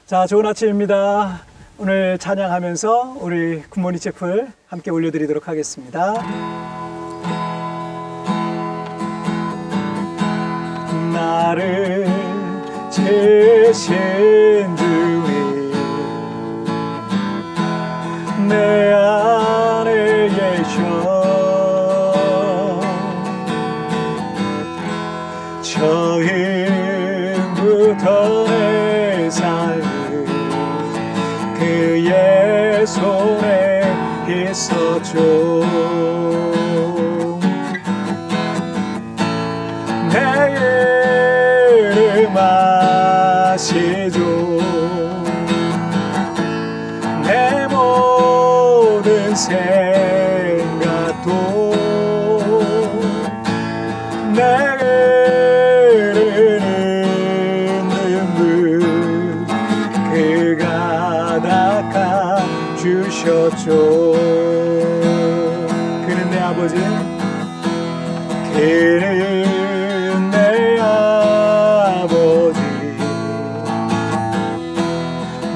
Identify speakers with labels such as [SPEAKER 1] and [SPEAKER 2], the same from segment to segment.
[SPEAKER 1] 자, 좋은 아침입니다. 오늘 찬양하면서 우리 굿모닝 채플 함께 올려드리도록 하겠습니다. 나를 지으신 주님, 내 안에 계셔. 처음부터 내 삶을 그의 손에 있었죠. 내 이름 아시죠. 내 모든 생각도 내게 흐르는 눈물 그가 닦아주셨죠. 그는 내 아버지, 그는 내 아버지,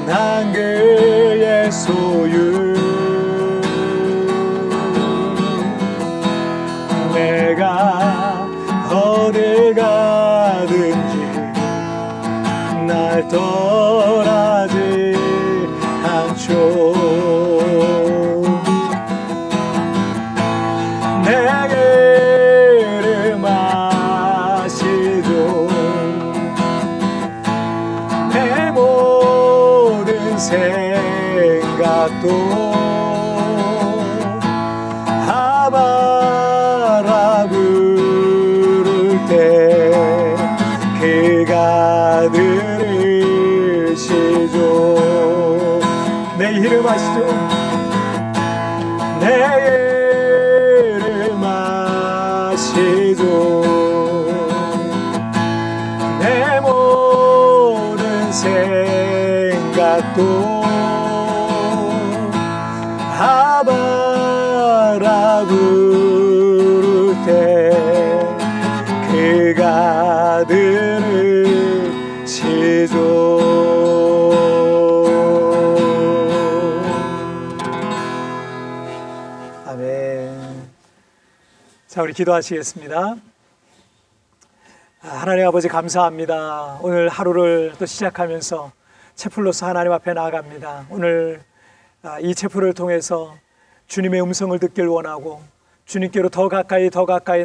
[SPEAKER 1] 난 그의 소유. 내가 어디 가든지 날 떠나지 않죠. 내게 이름 아시죠. 내 모든 생각도 아바라 부를 때 그가 들으시죠. 내 이름 아시죠. 내 이름 아시죠. 내 모든 생각도 아바라 부를 때 그가 들으시죠. 아멘. 자, 우리 기도하시겠습니다. 하나님 아버지, 감사합니다. 오늘 하루를 또 시작하면서 채플로서 하나님 앞에 나아갑니다. 오늘 이 채플을 통해서 주님의 음성을 듣길 원하고 주님께로 더 가까이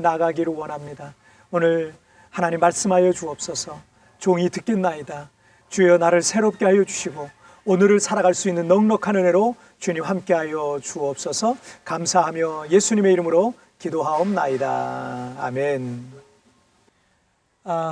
[SPEAKER 1] 나아가기를 원합니다. 오늘 하나님 말씀하여 주옵소서. 종이 듣겠나이다. 주여 나를 새롭게 하여 주시고 오늘을 살아갈 수 있는 넉넉한 은혜로 주님 함께하여 주옵소서. 감사하며 예수님의 이름으로 기도하옵나이다. 아멘.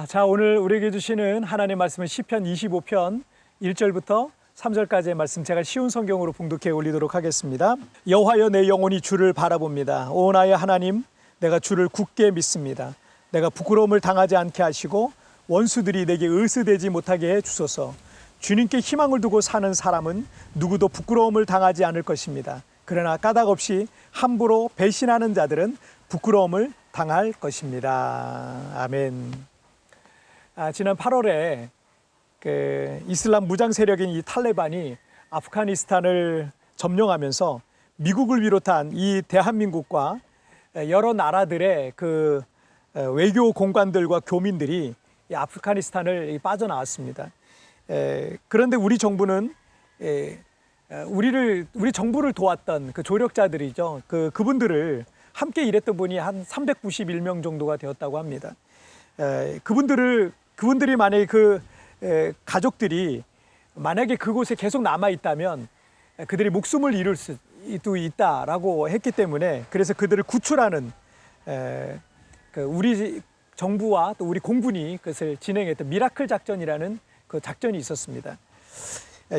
[SPEAKER 1] 자, 오늘 우리에게 주시는 하나님의 말씀은 시편 25편 1절부터 3절까지의 말씀, 제가 쉬운 성경으로 봉독해 올리도록 하겠습니다. 여호와여, 내 영혼이 주를 바라봅니다. 오 나의 하나님, 내가 주를 굳게 믿습니다. 내가 부끄러움을 당하지 않게 하시고 원수들이 내게 의스되지 못하게 해 주소서. 주님께 희망을 두고 사는 사람은 누구도 부끄러움을 당하지 않을 것입니다. 그러나 까닭 없이 함부로 배신하는 자들은 부끄러움을 당할 것입니다. 아멘. 지난 8월에 이슬람 무장 세력인 이 탈레반이 아프가니스탄을 점령하면서 미국을 비롯한 이 대한민국과 여러 나라들의 그 외교 공관들과 교민들이 이 아프가니스탄을 빠져나왔습니다. 그런데 우리 정부는 우리 정부를 도왔던 그 조력자들이죠. 그분들을 함께 일했던 분이 한 391명 정도가 되었다고 합니다. 그분들이 만약에 가족들이 만약에 그곳에 계속 남아 있다면 그들이 목숨을 잃을 수도 있다라고 했기 때문에, 그래서 그들을 구출하는 우리 정부와 또 우리 공군이 그것을 진행했던 미라클 작전이라는 그 작전이 있었습니다.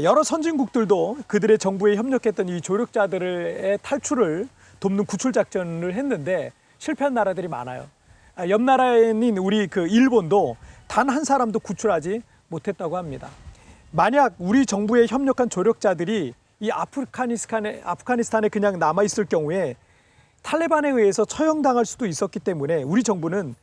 [SPEAKER 1] 여러 선진국들도 그들의 정부에 협력했던 이 조력자들의 탈출을 돕는 구출 작전을 했는데 실패한 나라들이 많아요. 옆 나라인 우리 일본도 단 한 사람도 구출하지 못했다고 합니다. 만약 우리 정부에 협력한 조력자들이 이 아프가니스탄에 그냥 남아 있을 경우에 탈레반에 의해서 처형당할 수도 있었기 때문에 우리 정부는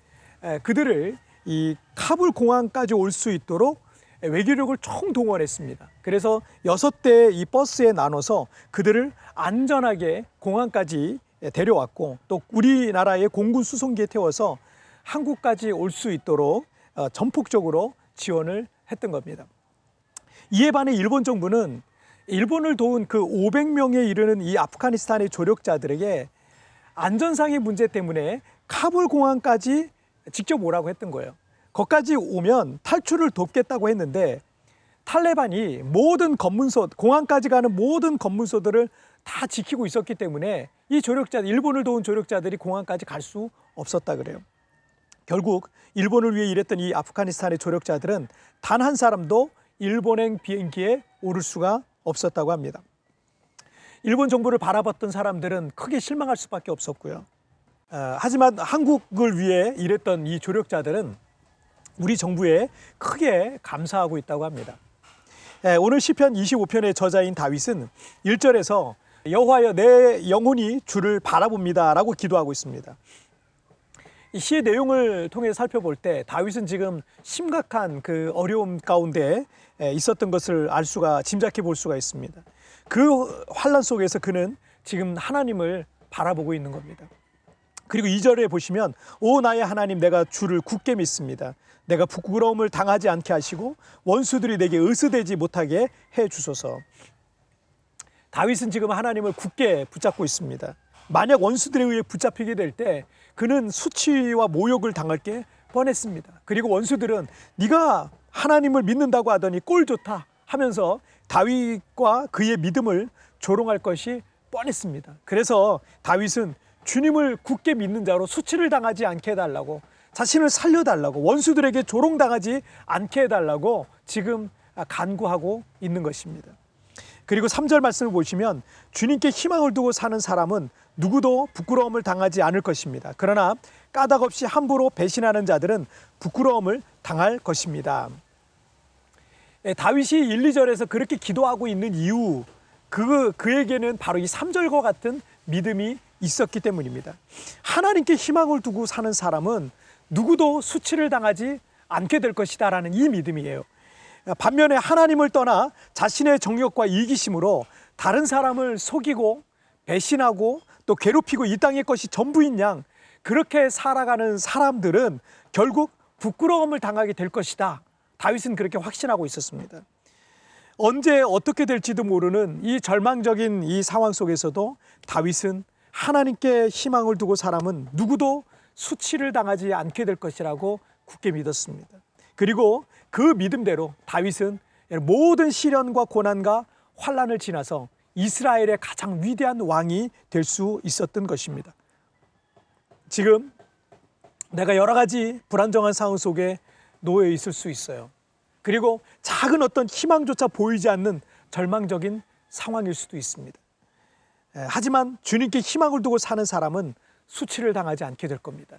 [SPEAKER 1] 그들을 이 카불 공항까지 올 수 있도록 외교력을 총동원했습니다. 그래서 6대의 이 버스에 나눠서 그들을 안전하게 공항까지 데려왔고, 또 우리나라의 공군 수송기에 태워서 한국까지 올 수 있도록 전폭적으로 지원을 했던 겁니다. 이에 반해 일본 정부는 일본을 도운 그 500명에 이르는 이 아프가니스탄의 조력자들에게 안전상의 문제 때문에 카불 공항까지 직접 오라고 했던 거예요. 거기까지 오면 탈출을 돕겠다고 했는데, 탈레반이 모든 검문소, 공항까지 가는 모든 검문소들을 다 지키고 있었기 때문에 이 조력자들, 일본을 도운 조력자들이 공항까지 갈 수 없었다 그래요. 결국 일본을 위해 일했던 이 아프가니스탄의 조력자들은 단 한 사람도 일본행 비행기에 오를 수가 없었다고 합니다. 일본 정부를 바라봤던 사람들은 크게 실망할 수밖에 없었고요. 하지만 한국을 위해 일했던 이 조력자들은 우리 정부에 크게 감사하고 있다고 합니다. 오늘 시편 25편의 저자인 다윗은 1절에서 여호와여 내 영혼이 주를 바라봅니다 라고 기도하고 있습니다. 이 시의 내용을 통해 살펴볼 때 다윗은 지금 심각한 그 어려움 가운데 있었던 것을 짐작해 볼 수가 있습니다. 그 환난 속에서 그는 지금 하나님을 바라보고 있는 겁니다. 그리고 2절에 보시면 오 나의 하나님 내가 주를 굳게 믿습니다. 내가 부끄러움을 당하지 않게 하시고 원수들이 내게 의스되지 못하게 해 주소서. 다윗은 지금 하나님을 굳게 붙잡고 있습니다. 만약 원수들에 의해 붙잡히게 될 때 그는 수치와 모욕을 당할 게 뻔했습니다. 그리고 원수들은 네가 하나님을 믿는다고 하더니 꼴 좋다 하면서 다윗과 그의 믿음을 조롱할 것이 뻔했습니다. 그래서 다윗은 주님을 굳게 믿는 자로 수치를 당하지 않게 해달라고, 자신을 살려달라고, 원수들에게 조롱당하지 않게 해달라고 지금 간구하고 있는 것입니다. 그리고 3절 말씀을 보시면 주님께 희망을 두고 사는 사람은 누구도 부끄러움을 당하지 않을 것입니다. 그러나 까닭 없이 함부로 배신하는 자들은 부끄러움을 당할 것입니다. 다윗이 1, 2절에서 그렇게 기도하고 있는 이유, 그에게는 바로 이 3절과 같은 믿음이 있었기 때문입니다. 하나님께 희망을 두고 사는 사람은 누구도 수치를 당하지 않게 될 것이다 라는 이 믿음이에요. 반면에 하나님을 떠나 자신의 정욕과 이기심으로 다른 사람을 속이고 배신하고 또 괴롭히고 이 땅의 것이 전부인 양 그렇게 살아가는 사람들은 결국 부끄러움을 당하게 될 것이다. 다윗은 그렇게 확신하고 있었습니다. 언제 어떻게 될지도 모르는 이 절망적인 이 상황 속에서도 다윗은 하나님께 희망을 두고 사람은 누구도 수치를 당하지 않게 될 것이라고 굳게 믿었습니다. 그리고 그 믿음대로 다윗은 모든 시련과 고난과 환난을 지나서 이스라엘의 가장 위대한 왕이 될 수 있었던 것입니다. 지금 내가 여러 가지 불안정한 상황 속에 놓여 있을 수 있어요. 그리고 작은 어떤 희망조차 보이지 않는 절망적인 상황일 수도 있습니다. 하지만 주님께 희망을 두고 사는 사람은 수치를 당하지 않게 될 겁니다.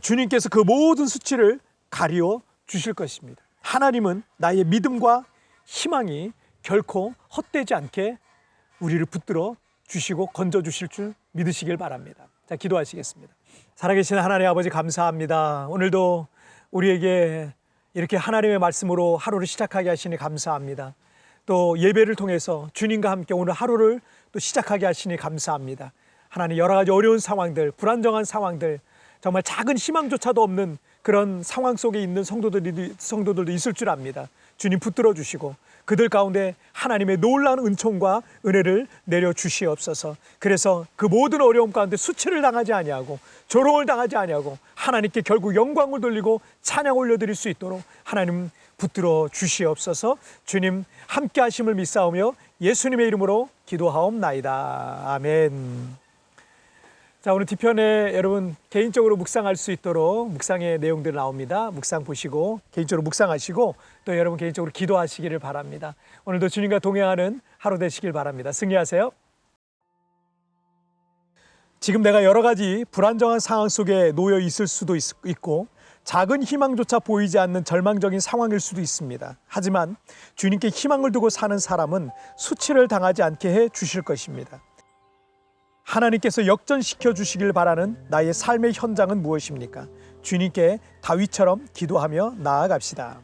[SPEAKER 1] 주님께서 그 모든 수치를 가리워 주실 것입니다. 하나님은 나의 믿음과 희망이 결코 헛되지 않게 우리를 붙들어 주시고 건져 주실 줄 믿으시길 바랍니다. 자, 기도하시겠습니다. 살아계신 하나님 아버지 감사합니다. 오늘도 우리에게 이렇게 하나님의 말씀으로 하루를 시작하게 하시니 감사합니다. 또 예배를 통해서 주님과 함께 오늘 하루를 또 시작하게 하시니 감사합니다. 하나님 여러 가지 어려운 상황들, 불안정한 상황들, 정말 작은 희망조차도 없는 그런 상황 속에 있는 성도들도 있을 줄 압니다. 주님 붙들어 주시고 그들 가운데 하나님의 놀라운 은총과 은혜를 내려 주시옵소서. 그래서 그 모든 어려움 가운데 수치를 당하지 아니하고 조롱을 당하지 아니하고 하나님께 결국 영광을 돌리고 찬양 올려드릴 수 있도록 하나님 붙들어 주시옵소서. 주님 함께 하심을 믿사오며 예수님의 이름으로 기도하옵나이다. 아멘. 자, 오늘 뒤편에 여러분 개인적으로 묵상할 수 있도록 묵상의 내용들 나옵니다. 묵상 보시고 개인적으로 묵상하시고 또 여러분 개인적으로 기도하시기를 바랍니다. 오늘도 주님과 동행하는 하루 되시길 바랍니다. 승리하세요. 지금 내가 여러 가지 불안정한 상황 속에 놓여 있을 수도 있고 작은 희망조차 보이지 않는 절망적인 상황일 수도 있습니다. 하지만 주님께 희망을 두고 사는 사람은 수치를 당하지 않게 해 주실 것입니다. 하나님께서 역전시켜 주시길 바라는 나의 삶의 현장은 무엇입니까? 주님께 다윗처럼 기도하며 나아갑시다.